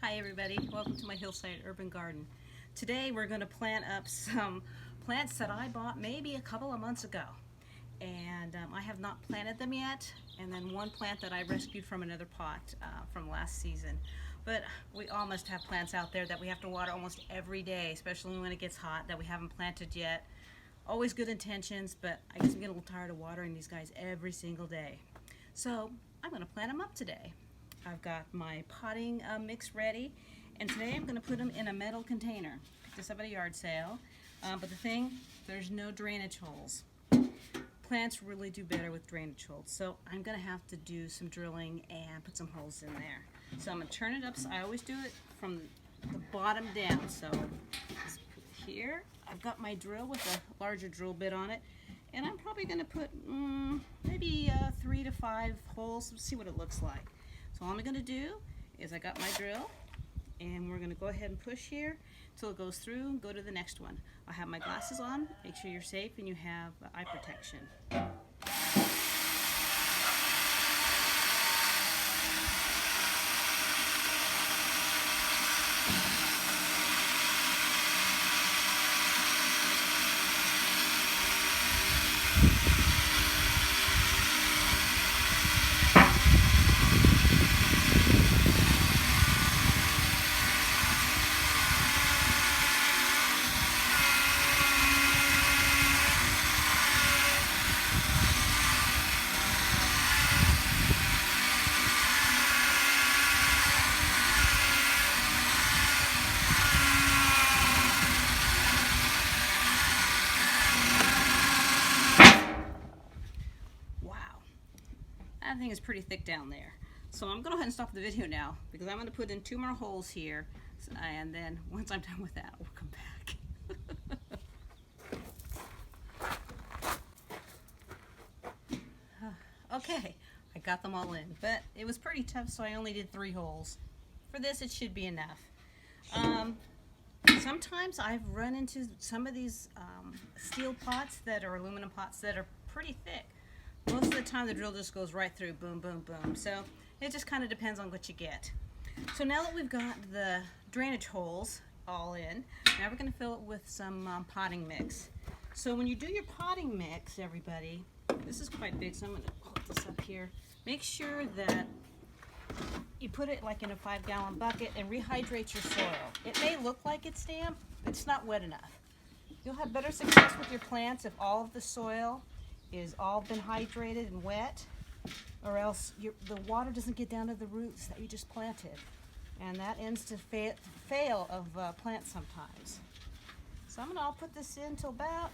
Hi everybody, welcome to my Hillside Urban Garden. Today we're going to plant up some plants that I bought maybe a couple of months ago. And I have not planted them yet. And then one plant that I rescued from another pot from last season. But we all must have plants out there that we have to water almost every day, especially when it gets hot, that we haven't planted yet. Always good intentions, but I guess I'm getting a little tired of watering these guys every single day. So I'm going to plant them up today. I've got my potting mix ready, and today I'm going to put them in a metal container. Picked this up at a yard sale, but the thing, there's no drainage holes. Plants really do better with drainage holes, so I'm going to have to do some drilling and put some holes in there. So I'm going to turn it up. So I always do it from the bottom down. So here I've got my drill with a larger drill bit on it, and I'm probably going to put maybe 3 to 5 holes. See what it looks like. So all I'm going to do is I got my drill, and we're going to go ahead and push here until it goes through and go to the next one. I'll have my glasses on, make sure you're safe and you have eye protection. That thing is pretty thick down there. So I'm going to go ahead and stop the video now because I'm going to put in 2 more holes here, and then once I'm done with that, we'll come back. Okay, I got them all in, but it was pretty tough, so I only did 3 holes. For this, it should be enough. Sometimes I've run into some of these steel pots that are aluminum pots that are pretty thick. Most of the time the drill just goes right through, boom, boom, boom. So it just kind of depends on what you get. So now that we've got the drainage holes all in, now we're going to fill it with some potting mix. So when you do your potting mix, everybody, this is quite big, so I'm going to hold this up here. Make sure that you put it like in a 5-gallon bucket and rehydrate your soil. It may look like it's damp, but it's not wet enough. You'll have better success with your plants if all of the soil is all been hydrated and wet, or else the water doesn't get down to the roots that you just planted, and that ends to fail of plants sometimes. So I'll put this in till about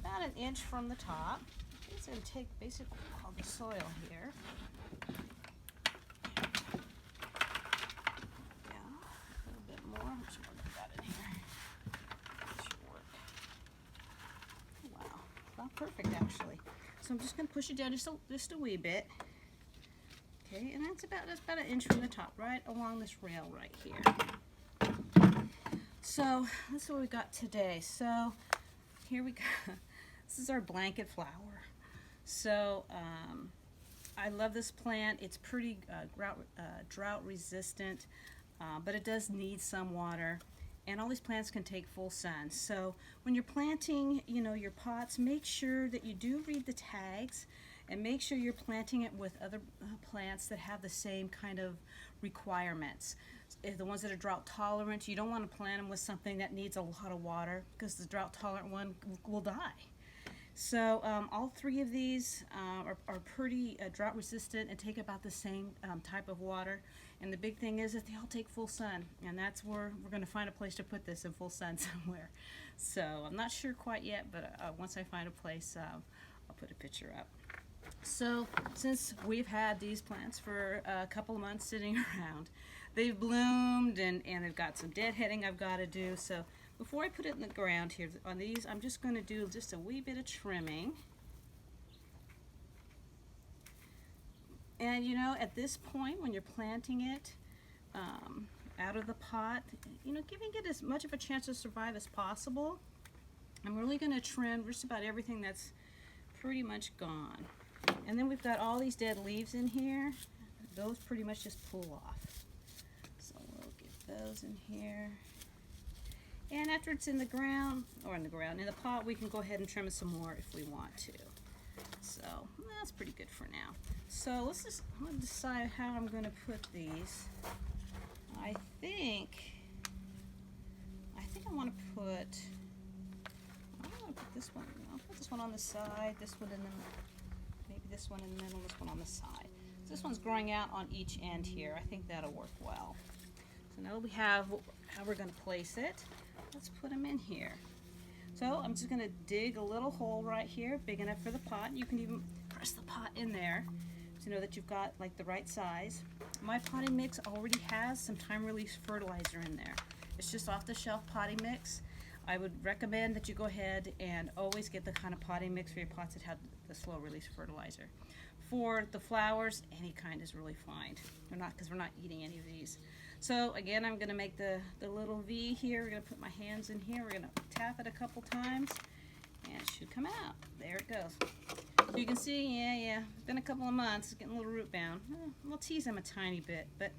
1 inch from the top. It's going to take basically all the soil here. Yeah, a little bit more. How much more do I got in here? That should work. Wow. Not perfect actually. So I'm just going to push it down just a wee bit. Okay, and that's about 1 inch from the top, right along this rail right here. So that's what we got today. So here we go. This is our blanket flower. So I love this plant. It's pretty drought resistant, but it does need some water. And all these plants can take full sun. So when you're planting, your pots, make sure that you do read the tags, and make sure you're planting it with other plants that have the same kind of requirements. The ones that are drought tolerant, you don't want to plant them with something that needs a lot of water, because the drought tolerant one will die. So all 3 of these are pretty drought resistant and take about the same type of water. And the big thing is that they all take full sun, and that's where we're going to find a place to put this in full sun somewhere. So I'm not sure quite yet, but once I find a place, I'll put a picture up. So since we've had these plants for a couple of months sitting around, they've bloomed and they've got some deadheading I've got to do. So before I put it in the ground here on these, I'm just going to do just a wee bit of trimming. And at this point when you're planting it out of the pot, giving it as much of a chance to survive as possible, I'm really going to trim just about everything that's pretty much gone. And then we've got all these dead leaves in here. Those pretty much just pull off. So those in here. And after it's in the ground, or in the pot, we can go ahead and trim it some more if we want to. So that's pretty good for now. So I'm gonna decide how I'm gonna put these. I think I want to put this one. I'll put this one on the side, this one in the, maybe this one in the middle, this one on the side. So this one's growing out on each end here. I think that'll work well. So now we have how we're going to place it. Let's put them in here. So I'm just going to dig a little hole right here, big enough for the pot. You can even press the pot in there to know that you've got like the right size. My potting mix already has some time-release fertilizer in there. It's just off-the-shelf potting mix. I would recommend that you go ahead and always get the kind of potting mix for your pots that have the slow-release fertilizer. For the flowers, any kind is really fine. Because we're not eating any of these. So again, I'm going to make the little V here. We're going to put my hands in here. We're going to tap it a couple times, and it should come out. There it goes. So you can see, yeah, it's been a couple of months. It's getting a little root bound. We'll tease them a tiny bit, but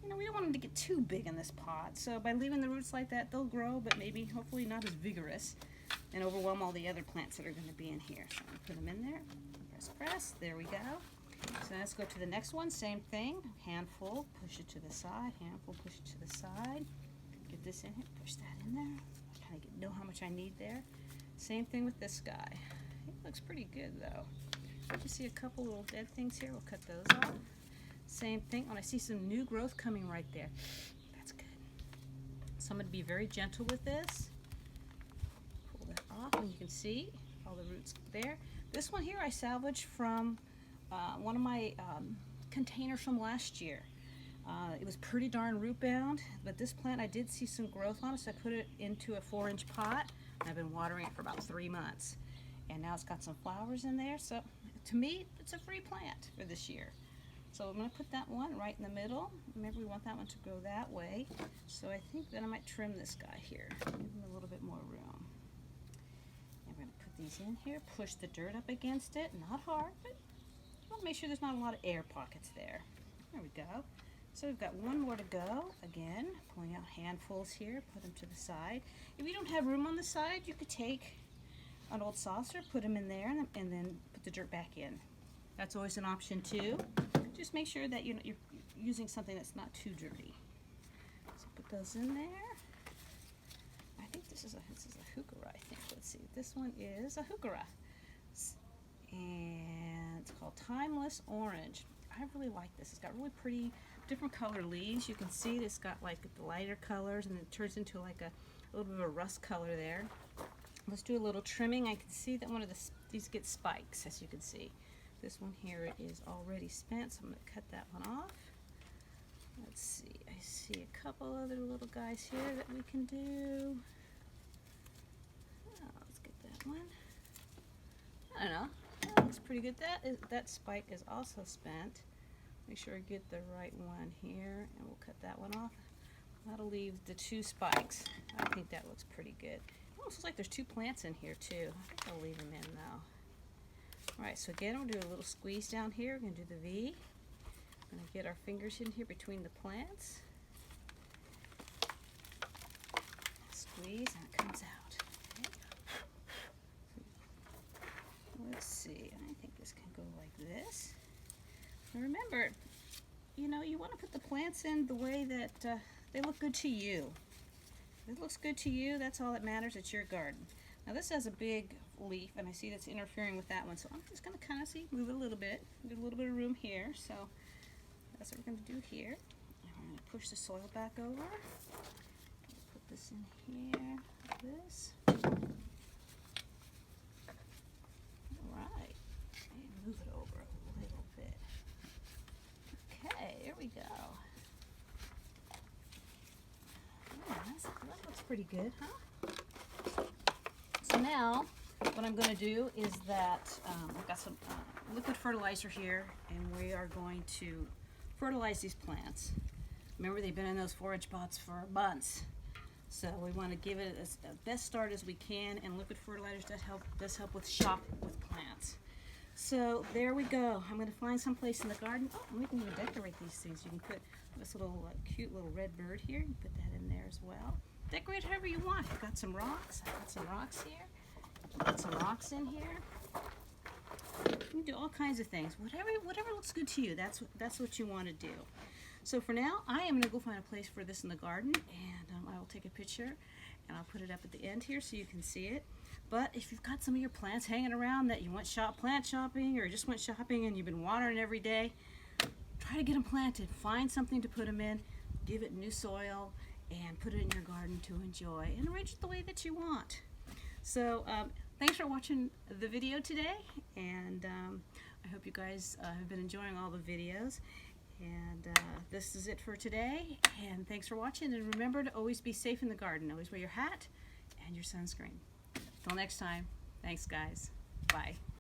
you know, we don't want them to get too big in this pot. So by leaving the roots like that, they'll grow, but maybe, hopefully not as vigorous and overwhelm all the other plants that are going to be in here. So I'm going to put them in there. Press. There we go. So let's go to the next one. Same thing. Handful, push it to the side. Handful, push it to the side. Get this in here. Push that in there. I kind of know how much I need there. Same thing with this guy. It looks pretty good though. You see a couple little dead things here. We'll cut those off. Same thing. When I see some new growth coming right there, that's good. So I'm going to be very gentle with this. Pull that off, and you can see all the roots there. This one here I salvaged from one of my containers from last year. It was pretty darn root bound, but this plant I did see some growth on it, so I put it into a 4-inch pot. And I've been watering it for about 3 months. And now it's got some flowers in there, so to me, it's a free plant for this year. So I'm going to put that one right in the middle. Remember, we want that one to grow that way. So I think that I might trim this guy here, give him a little bit more room. And we're going to put these in here, push the dirt up against it, not hard, but I want to make sure there's not a lot of air pockets there. There we go. So we've got one more to go. Again, pulling out handfuls here, put them to the side. If you don't have room on the side, you could take an old saucer, put them in there, and then put the dirt back in. That's always an option too. Just make sure that you're using something that's not too dirty. So put those in there. I think this is a heuchera, I think. Let's see. This one is a heuchera. And it's called Timeless Orange. I really like this. It's got really pretty different color leaves. You can see it's got like the lighter colors, and it turns into like a little bit of a rust color there. Let's do a little trimming. I can see that one of these get spikes, as you can see. This one here is already spent, so I'm going to cut that one off. Let's see. I see a couple other little guys here that we can do. Oh, let's get that one. I don't know. That looks pretty good. That spike is also spent. Make sure I get the right one here, and we'll cut that one off. That'll leave the 2 spikes. I think that looks pretty good. It almost looks like there's 2 plants in here too. I think I'll leave them in though. Alright, so again, we'll do a little squeeze down here. We're going to do the V. We're going to get our fingers in here between the plants. Squeeze, and it comes out. Okay. Let's see. I think this can go like this. And remember, you know, you want to put the plants in the way that they look good to you. If it looks good to you, that's all that matters. It's your garden. Now this has a big leaf, and I see that's interfering with that one, so I'm just going to kind of move it a little bit. Get a little bit of room here, so that's what we're going to do here. And we're going to push the soil back over. Put this in here, like this. Alright, and move it over a little bit. Okay, here we go. Oh, that looks pretty good, huh? So now, what I'm going to do is that I've got some liquid fertilizer here, and we are going to fertilize these plants. Remember, they've been in those 4-inch pots for months, so we want to give it the best start as we can. And liquid fertilizers does help with shock with plants. So there we go. I'm going to find some place in the garden. Oh, we can even decorate these things. You can put this little cute little red bird here. You can put that in there as well. Decorate however you want. You've got some rocks. I've got some rocks here. Put some rocks in here. You can do all kinds of things. Whatever looks good to you. That's what you want to do. So for now, I am going to go find a place for this in the garden, and I will take a picture and I'll put it up at the end here so you can see it. But if you've got some of your plants hanging around that you want plant shopping, or just went shopping and you've been watering every day, try to get them planted. Find something to put them in, give it new soil, and put it in your garden to enjoy and arrange it the way that you want. So thanks for watching the video today, and I hope you guys have been enjoying all the videos. And this is it for today, and thanks for watching, and remember to always be safe in the garden. Always wear your hat and your sunscreen. Till next time, thanks guys. Bye.